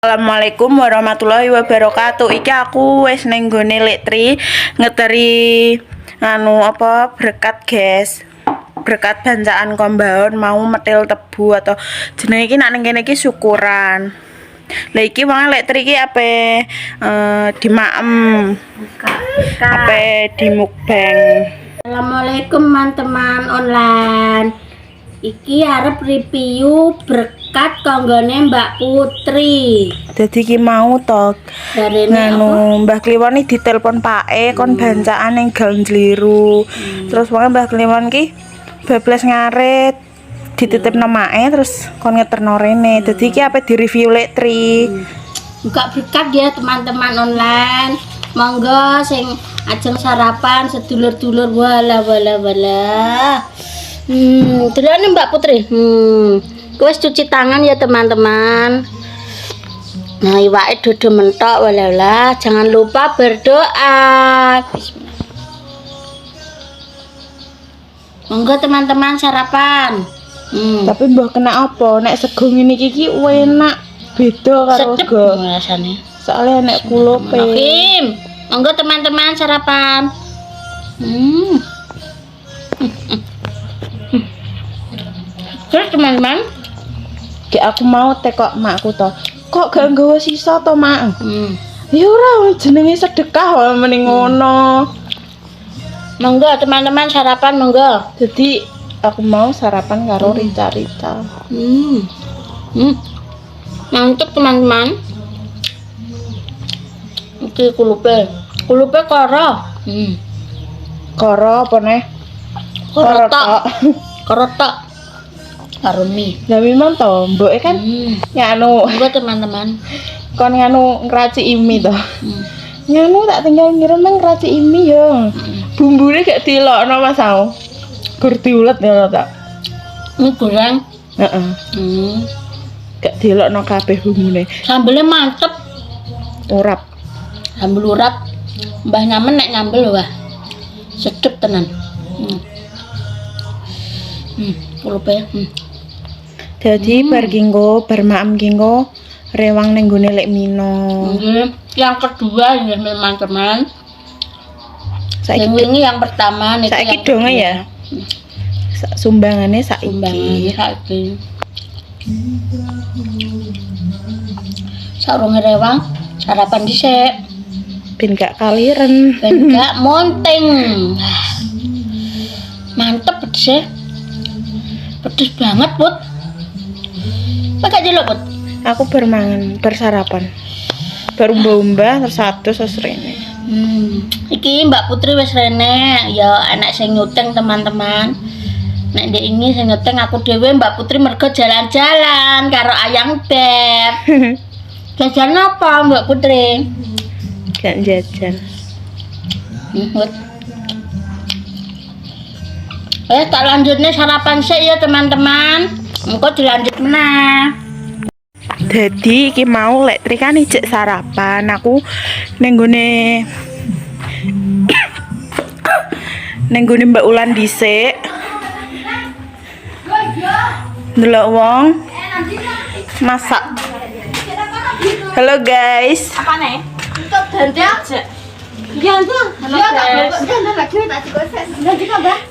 Assalamualaikum warahmatullahi wabarakatuh. Iki aku wis ning nggone Lektri ngeteri berkat guys. Berkat bancaan kombaon mau metil tebu atau jenenge iki nek ning kene iki syukuran. Lah iki wong Lektri iki ape dimaem. Ape di mukbang. Assalamualaikum teman-teman online. Iki arep review berkat konggone Mbak Putri. Dadi ki mau to Mbah Kliwon iki ditelepon pake kon bancaan ning Galon Jliru. Terus wong Mbah Kliwon ki bablas ngarit dititipno make terus kon ngeterno rene. Dadi iki ape di-review Lektri. Buka berkat ya teman-teman online. Monggo sing ajeng sarapan sedulur-dulur wala. Duluan Mbak Putri. Wes cuci tangan ya teman-teman. Nah, iwake dodo mentok wala. Jangan lupa berdoa. Bismillah. Monggo teman-teman sarapan. Tapi mbah kena apa? Nek sego ngene iki enak beda karo sego. Rasane. Soalnya nek kulupe. Kim. Monggo teman-teman sarapan. Terus teman-teman, aku mau tekok makku to. Kok gak nggawa sisa to, Mak? Ya ora jenenge sedekah wae mending ngono. Monggo teman-teman sarapan monggo. Jadi aku mau sarapan karo rica-rica. Mantap teman-teman. Iki kulupe koro. Koro apa neh? Korotok. Karo mie. Lah memang to, mboke kan Monggo teman-teman. Kon ngraciki mie to. Tak tinggal ngirim nang ngraciki mie yo. Bumbune gak dilokno Mas Au. Gur diulet ya tak. Mie goreng. Heeh. Gak dilokno kabeh bumbune. Sambelnya mantep. Urap. Sambel urap. Mbah Nyamen nek nyambel wah. Sedep tenan. Kulupe. Jadi bar maem kinggo rewang ning gone Lek Mino. Yang kedua ini memang teman. Yang wingi yang pertama nih. Saiki donge ya. Sumbangane saiki. Saurunge rewang sarapan dhisik. Ben gak kaliren. Ben gak monting. Mantep pedes. Pedes banget, Put. Pakai jelok, Put. Aku bersarapan. Baru mbah terus satu rene. Iki Mbak Putri wis rene, ya anak sing nyuteng teman-teman. Nek ndek ini sing nyuteng aku dhewe Mbak Putri mergo jalan-jalan karo Ayang Beb. Jajan apa Mbak Putri? Gak jajan. Tak lanjutnya sarapan sih ya teman-teman. Engko dilanjut meneh. Jadi iki mau Lektri kan ijek sarapan. Aku ning gone Mbak Ulan dhisik. Ndelok wong masak. Halo guys. Apa nih? Untuk ganti aja. Iya tuh. Halo guys.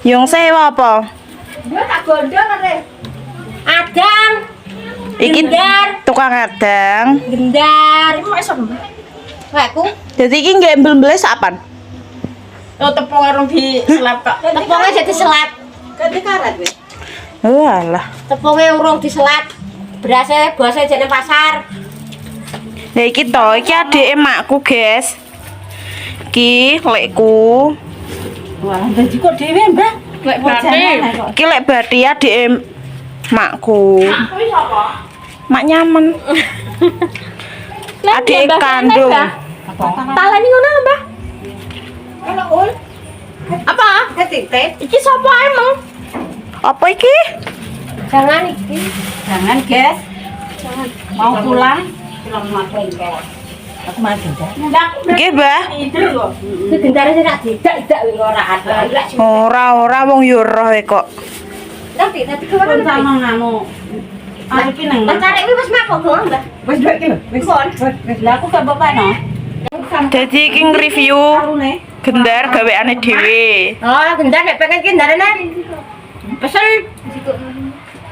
Yung sewa apa? Dia tak gondong are. Adang. Iki tukang adang. Gendar. Kok iso? Aku. Jadi iki nggak embel-embele sapan? Oh, tepung arung di selap kok. Tepungnya jadi selap. Ganti karet wis. Walah. Tepungnya urung diselap. Berasnya bose jane pasar. Lah iki to, iki adike makku, guys. Iki lekku. Wah, dadi kok dhewe, Mbah? Lek bojane kok. Iki lek Bathi adike makku. Kuwi sapa? Mak Nyamen. Adike kandung. Taleni ngono lho, Mbah. Ono ul. Apa? Titik. Iki sapa emang? Apa iki? Jangan iki. Jangan, guys. Jangan. Mau pulang aku mau gendar. Nggih, Mbah. Iki gendare sing tak didak ora ada. Ora wong yo roh kok. Nanti kewan sama nganu. iki nang. Cari iki wis mapok go, Mbak. Wis mbak iki lho. Wis. Lah aku gak bapak no. Jadi iki review gendar gaweane dhewe. Oh, gendar nek pengen gendarane. Pesen.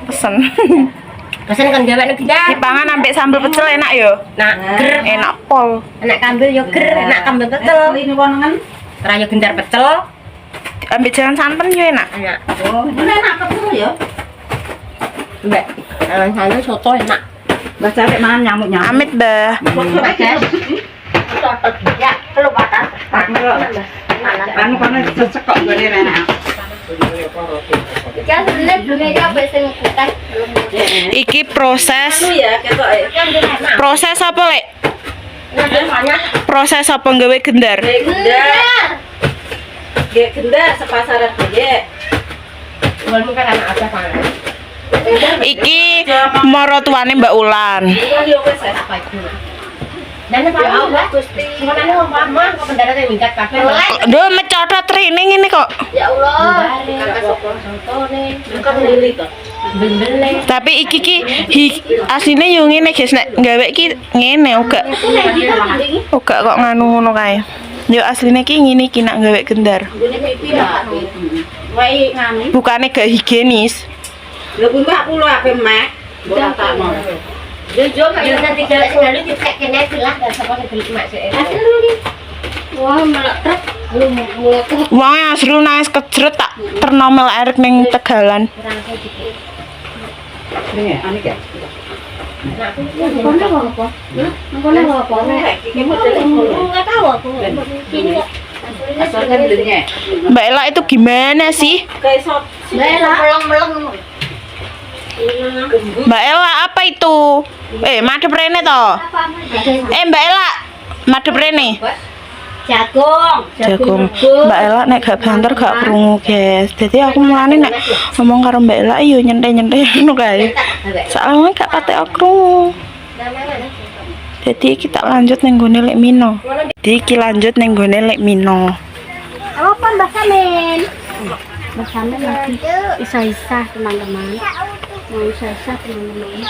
Pesen. Pesen kan gawe gendar. Dipangan ambek sambel pecel enak yo. Nak ger. Enak pol. Enak kambil yo ger, enak kambil pecel. Ini wonengan. Raya gendar pecel. Ambek jangan santen yo enak. Enak. Oh, ini enak ketemu ya. Mbak, sana soto enak. Mbak cari mangan nyamuk-nyamuk. Amit, Mbah. Soto ya, perlu patah. Anu kono cocok kok gone enak. Ya sebenarnya belum aja apa sing kutan. Iki proses Ya ketok proses apa, Lek? Banyak. Proses apa nggawe gendar? gendar. Gek gendar sepasaran gek. Belum kan anak aja kan. Iki marotuane Mbak Ulan. Iya yo wis apa iki. Dan apa ya Gusti. Sebenarnya mama kok pendarane minggat kabeh. Duh, mecotot training ini kok. Ya Allah. Kakak soto nih. Bukan lili to. Bendele. Tapi iki ki asline yo ngene, guys, nek gawe iki ngene uga. Uga kok nganu ngono kae. Yo asline ki ngene iki nak gawe gendar. Gune pipi lah. Wae nganu. Bukane gak higienis. Lha kuwi mbak kula ape mek. Mbok takno. Jojo mak nanti gawe sing lalu dicek kene bilah dan sapa sing beli mak sik. Wah, malah truk. Mulai truk. Wong asru nangis kejret tak ternomel erek ning Tegalan. Nih, ane ya. Enggak tahu aku. Asalnya belinya. Mbak Ella itu gimana sih? Kayak sop. Meleng-meleng. Mbak Ella apa itu? Madep rene toh. Mbak Ella, madep rene. Jagung. Mbak Ella nek gak banter gak krungu, guys. Jadi aku mulane nek ngomong karo Mbak Ella yo nyentai-nyentai ngono kae. Soalnya gak patek krungu. Jadi kita lanjut ning gone Lek Mino. Jadi iki lanjut ning gone Lek Mino. Apa Mbak Samin? Mbak Samin lagi isa-isa teman-teman. Mau isa-isa teman-teman.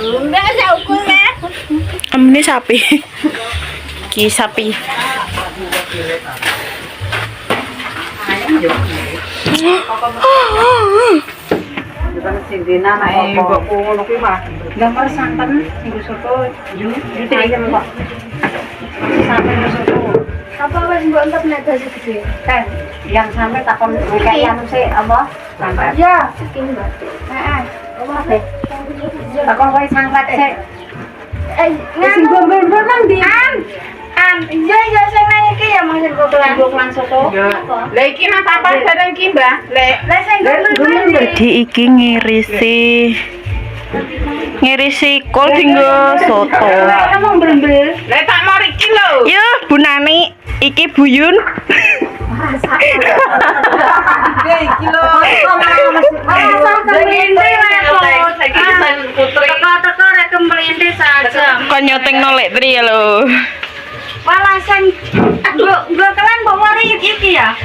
Enggak ada ukurnya. Ini sapi. Ki sapi. Bukan sing dina nek mbokku ngono kuwi mah. Gambar santen sing soto jute ayam kok. Santen soto. Apa wes mbok entek nek gaji gede? Yang sampai takon kayak anu sih apa? Sampai. Ya, segini Mbak. Heeh. Takon kowe sangkat sih. Sing gombel-gombel nang ndi? Iya iya sing nang iki ya Mas gombelan soto. Lah iki nang papan bareng iki, Mbah. Lek sing gombel. Jadi iki ngirisi kol dinggo soto. ngomong brembel. Lah tak mau iki lho. Yo, Bu Nani, iki Buyun. Iki lho. Teko rek kemrinte saja. Kok nyoteng Lek Tri ya lho. Malah sing nggo kelan mbok mari iki ya.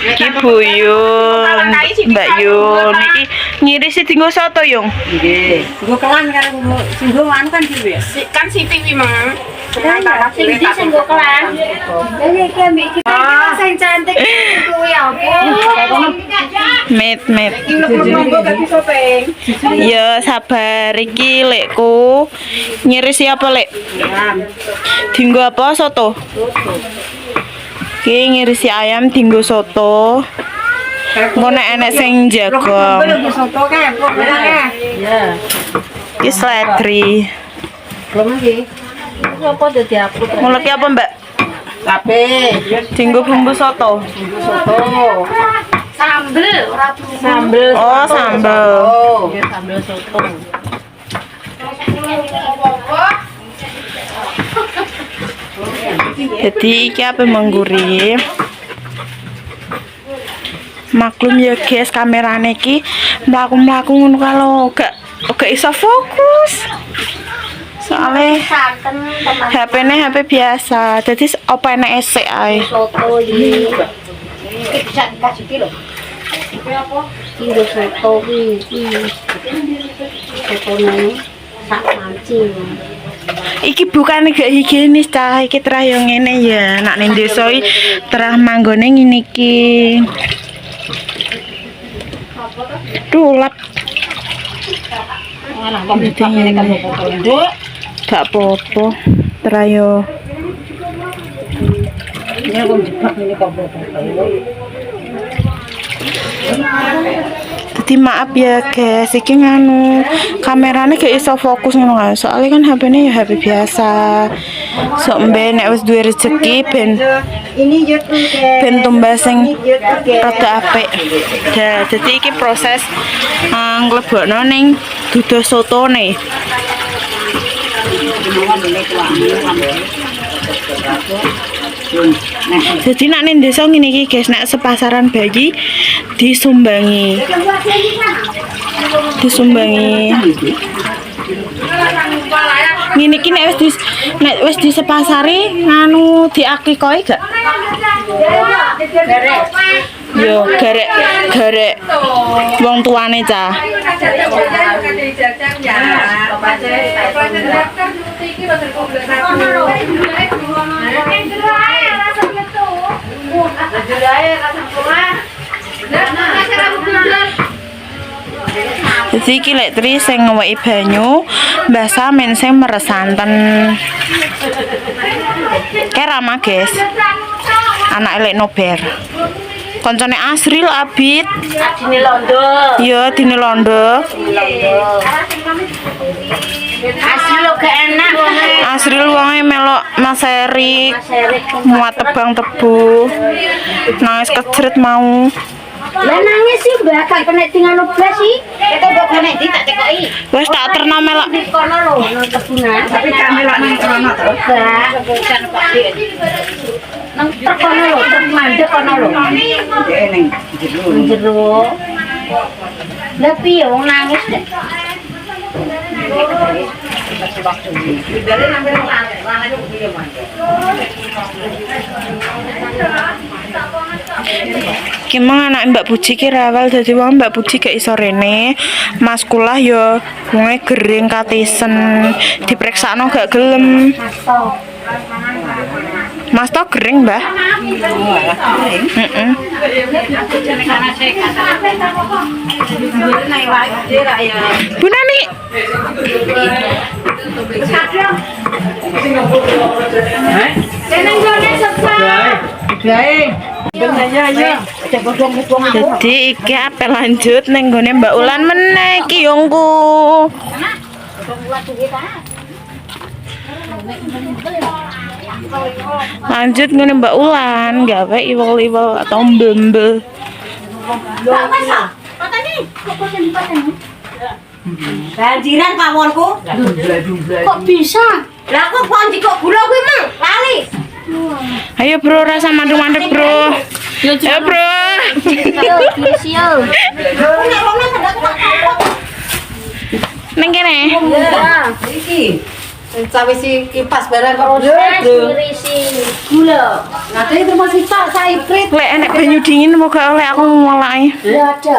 Iki Buyun, Mbak Yun. Iki ngirisi dinggo soto, Yung. Nggih. Nggo kelan karo sing nggo anu kan dhewe. Kan siti wi mang. Sing ndi sing nggo kelan. Lah iki ambek iki sing cantik kuwi apa? Met. Monggo ganti sopeng. Ya sabar iki Lekku. Ngirisi apa, Lek? Dinggo apa soto? Iki ngirisi ayam dinggo soto. Engko nek enek sing jago. Soto kae, pokoknya. Iya. Iki sledri. Belum lagi. Apa dadi upload? Muleki apa, Mbak? Tapi Dinggo bumbu soto. soto. Sambel ora tuh. Sambel. Oh, sambel. Ya sambel soto. Jadi iki apa mengguri. Maklum ya guys, kamerane iki mlaku-mlaku ngono kalau gak iso fokus. Soalnya Santen teman HP-ne HP biasa. Jadi apa enek esek ae. soto iki. Iki bisa dikasih kilo. Iki apa? Iki soto iki. Sotone sak mancing. Iki bukan gak higienis cah, iki terah yang ngene ya. Nak ning desa iki terah manggone ngene iki. Dulap. Alah, kok bisa ngene kan foto nduk. Gak apa-apa. Terah yo. Ini kok jebak ini kok foto. Jadi maaf ya guys, iki nganu kameranya gak iso fokus ngono kan. Soalnya kan HP-ne ya HP biasa. Sok mben nek wis duwe rezeki ben tumbas sing rada apik. Jadi iki proses nglebokno ning duduh sotone. Jadi nak ning desa ngene iki guys, nek sepasaran bayi disumbangi. Ngene iki nek wis disepasari nganu diakikoi gak? Yo garek wong tuane cah. Jadi iki lek tri sing ngeweki banyu, Mbah Samin sing meres santen. Kerama, guys. Anak elek Nober. Koncone Asril Abid. Dine londo. Iya, dine londo. Asli lo gak enak wonge. Asril wonge melok Mas Erik. Muat tebang tebu. Nangis kecret mau. Lah nangis sih Mbak, gak kena tinggal blas sih. Kita mbok kena iki tak tekoki. Wes tak terno melok. Di kono lho, nang kebunan. Tapi kan melok nang kono to. Mbak, bukan Pak Dik. Nang truk kono lho, truk mandek kono lho. Dek ning jero. Nang jero. Lah piye wong nangis dek. Dari nang lanang itu piye man. Kimang anak Mbak Puji ki rawal dadi wong Mbak Puji gak iso rene. Mas kulah yo wonge gering katisen. Dipreksakno gak gelem. Mas to gering, Mbah? Heeh. Bu Nani. Jadi iki apel lanjut neng gone Mbak Ulan meneh ki yongku. Lanjut ngene Mbak Ulan gawe iwel-iwel atau mbembel. Banjiran pawonku. Kok bisa? Lah kok panci kok gula kuwi mang lali. Ayo bro, rasa mandek-mandek bro. Ayo bro. Yo. Neng kene. Iki sawisi kipas barang kok Risi gula. nanti itu masih tak saiprit. Lek enek banyu dingin moga oleh aku mulai. Ya ada.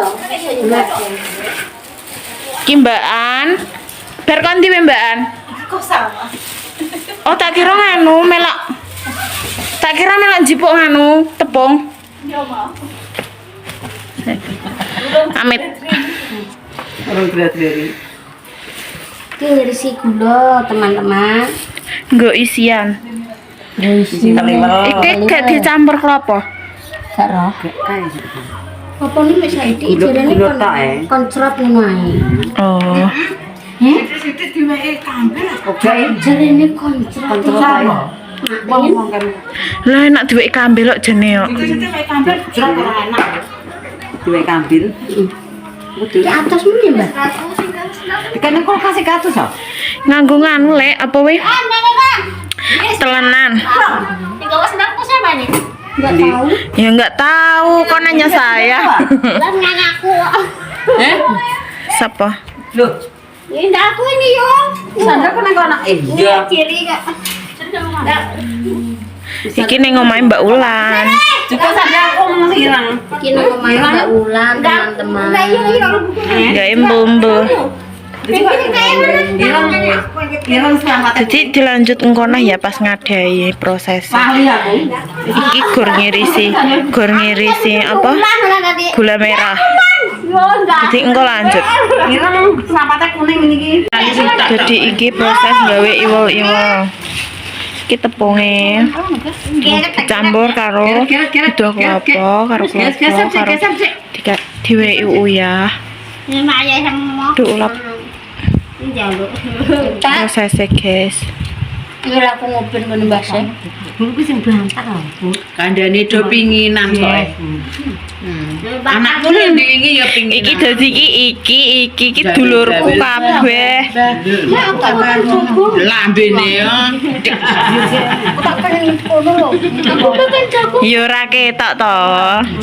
Ki Mbakan. Bar kon ndi Mbakan? Kok sama? Oh tak kira nganu melok. Tak kira melok jipuk nganu tepung. Amit. Orang berat-berat. Iki risi gula, teman-teman. Nggo isian. Isi kaliwel. Iki gak dicampur klopo. Gak roh. Apa nih Mbak Saidi jarane Gula tak koncrot ngono ae. Oh. Oke. Jarane koncrot. Ngomong kan. Lah enak duwe kambil kok jene yo. Jeruk ora enak. Duwe kambil. Di atas muni Mbak. Kan kok kasih katus ah. Nganggo nganu lek apa we? Telenan. Tinggal senangku sama nih. Enggak tahu. Ya enggak tahu, kok nanya saya. Lah ngaku. Siapa? Loh, Ini aku ini yo. Sandra kok nang anak Iya, kiri enggak. Iki ning omahe Mbak Ulan. Juga saja aku mau hilang. Iki nang omahe Mbak Wulan, teman-teman. Enggak embo-embo. Hilang selamat. Jadi dilanjut engkono ya pas ngadai proses. Pahli aku. Iki gor ngirisi apa? Gula merah. Jadi engko lanjut. Hilang selamatnya kuning ini. Jadi iki proses gawe iwol-iwol. Iki tepunge dicampur karo udah kelapa, karo diweki uyah. Diulap prosesnya guys. Ora aku ngoben ngono Mbak Sek. Buku sing bantak aku. Kandhane do pinginan soe. Anakku nek wingi ya pinginan. Iki dadi iki dulurku kabeh. Lambene ya. Tak pengen kono lho. Aku pengen jago. Ya ora ketok to.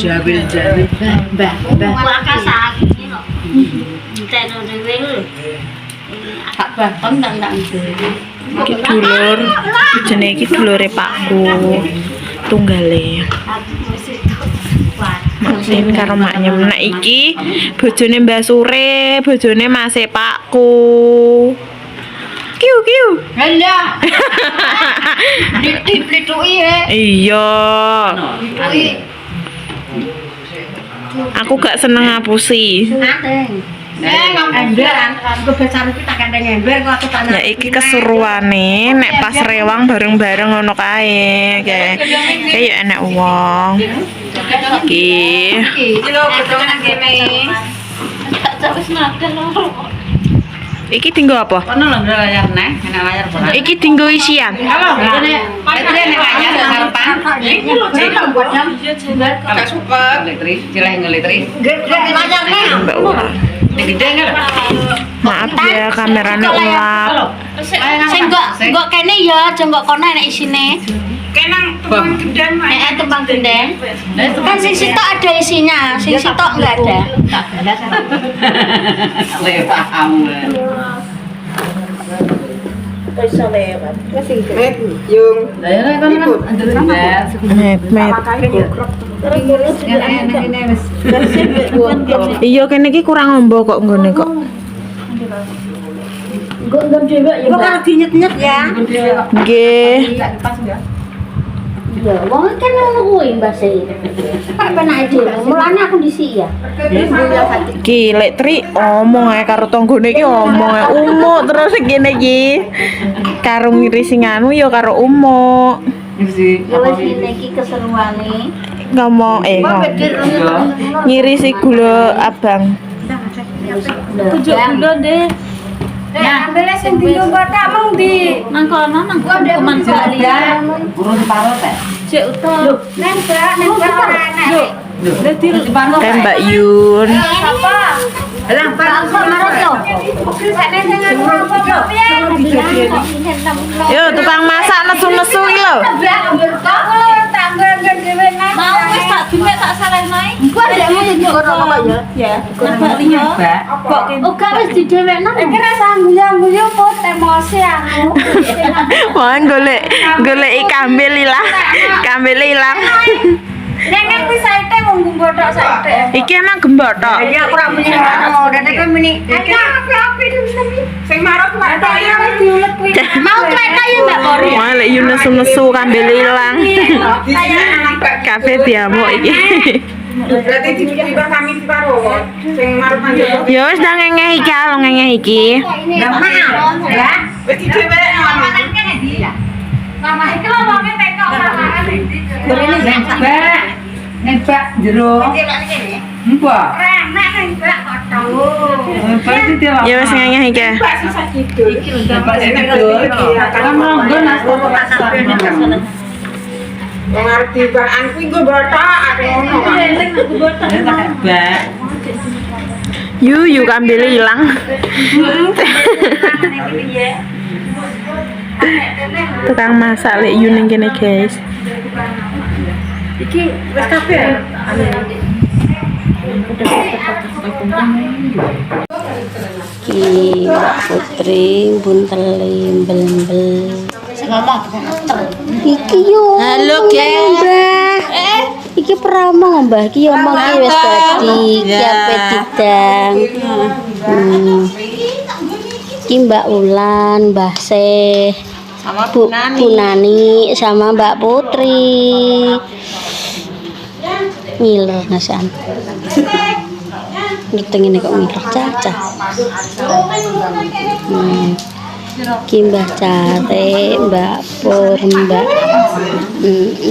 Jabil-jabil. Mbah. Waka sakit lho. Teno dhewe lho. Tak bakon tak Iki dulur, jenenge iki dulure Pakku. Tunggale. Maksin karo maknya. Nek iki bojone Mbah Sure, bojone Mase Pakku. Kiu. Hendak. Dituki Iya. Aku gak seneng ngapusi. Emberan, aku besar iki tak kandeng ember kok aku tanah. Ya iki keseruane nek pas rewang bareng-bareng ngono kae. Kayak ya enek wong. Iki. Iki lho betongan kene. Wis makan lho. Iki tinggo apa? Kono lho layar neh, enak layar bola. Iki tinggo isian. Halo, ini nek layar harapan. Iki lho jeneng bodang. Kakak suka letri, cileh ngeletri. Layar neh. Mbak Ulan. Gede enggak? Maaf ya kameranya ulap. Sing kok kene ya, aja kok kono enek isine. Kenang tembang gendang. Tembang gendeng. Kan sing sitok ada isinya, sing sitok enggak ada. Paham. Yung Daerah kan Met. Iya kene iki kurang ombo kok nggone kok. Nggon dhewe ya. kok dinyet-nyet ya. Nggih. Ya, wong kan ngono kuwi Mbak Sek. Pak penake dhewe. Mulane aku dhisik ya. Ki lek Tri omong ae karo tanggane iki omong ae umuk terus ngene iki. Karo ngirisi nganu ya karo umuk. Ya wis ngene iki keseruane. Ngomong ngirisi gula abang. Tujuk gula deh. Ya, ambilnya sing diyo batak mung di nang kono nang kuman Bali. Urun separo teh. Cek utuh. Nang Mbak ora enak. Mbak Yun. Apa? Lah, Pak marot yo. Yo tukang masak nesu-nesu iki lho. Mau wis tak duwe tak salehno. Engko adekmu yo ora apa ya? Ya, nang liya. Kok uga wis didhewekno. Iki ra sangguyu pot emosi aku. Wah golek kambil ilang. Kambil ilang. Nek nek wis saite wong gembodok saite. Iki emang gembotok. Iya aku ra muni ngono, dene kan muni. Api Sing marot kuwi ya wis diulet kuwi. mau kereta ya Mbak Kori. Wah lek Yun nesu-nesu kambil ilang. Kabeh diamuk iki. Berarti tiba-tiba kami separo. Sing marot nang jero. Ya wis ndang ngengeh iki kalau ngengeh iki. Gampang ya. Wis didhewekno. Mama iki lho wong teko ora Gorene nembak. Nembak jero. Mbak. Renek Mbak kodho. Berarti dia. Ya wis ngengeh iki. Mbak susah kidul. Iki lho gambar kidul. Kan monggo nas wong arep tibakan kuwi nggo botak ade ngono kan. Mbak. Yu kambil ilang. Tukang masak lek Yun ning kene guys. Iki wis kabeh ya? Ki Mbak Putri bunteli mbel-mbel. ngomong. Iki yo. Halo, Geng. Mbah. Iki promong Mbah, iki omong iki wis dadi kiape didang. Iki Mbak Ulan, Mbah Seh, Sama Bu Nani sama Mbak Putri. Ngiler nasan. Ngiteng ini kok ngiler caca. Ki Mbah Cate, Mbak Pur,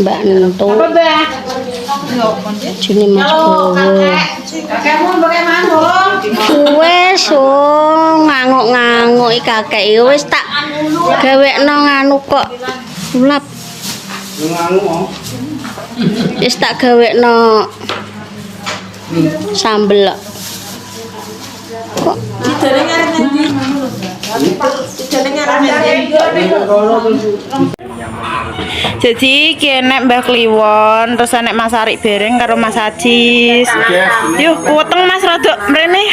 Mbak Nentu. Juni Mas Bowo. Wes nganguk-nganguk iki kakek iki wis tak gawekno nganu kok. Ulap. Wis tak gawekno sambel kok. Jadi kene Mbah Kliwon, terus enek Mas Arik Bereng karo Mas Ajis. Yuh, kuweteng Mas rodok mrene.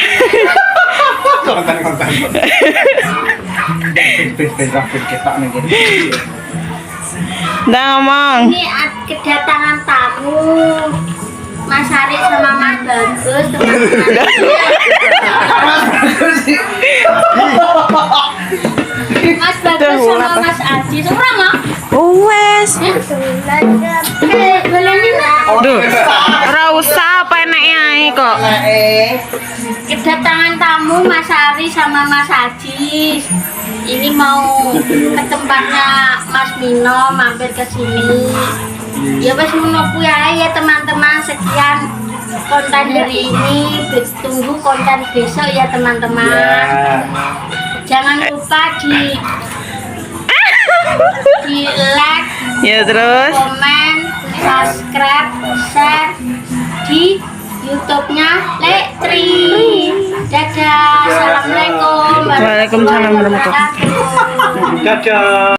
Konten-konten. Grafik kita nih. Ndak ngomong. Ini kedatangan tamu Mas Arik sama Mas Bagus Mas Bagus sama Mas Aji orang mah Wes. boleh Duh, ora usah apa eneke ae kok. kedatangan tamu Mas Ari sama Mas Aji ini mau ke tempatnya Mas Mino mampir ke sini ya wes menunggu ya teman-teman sekian konten hari ini tunggu konten besok ya teman-teman jangan lupa di like Ya terus. komen subscribe share di YouTube-nya Letri dadah assalamualaikum Waalaikumsalam warahmatullahi wabarakatuh. Dadah.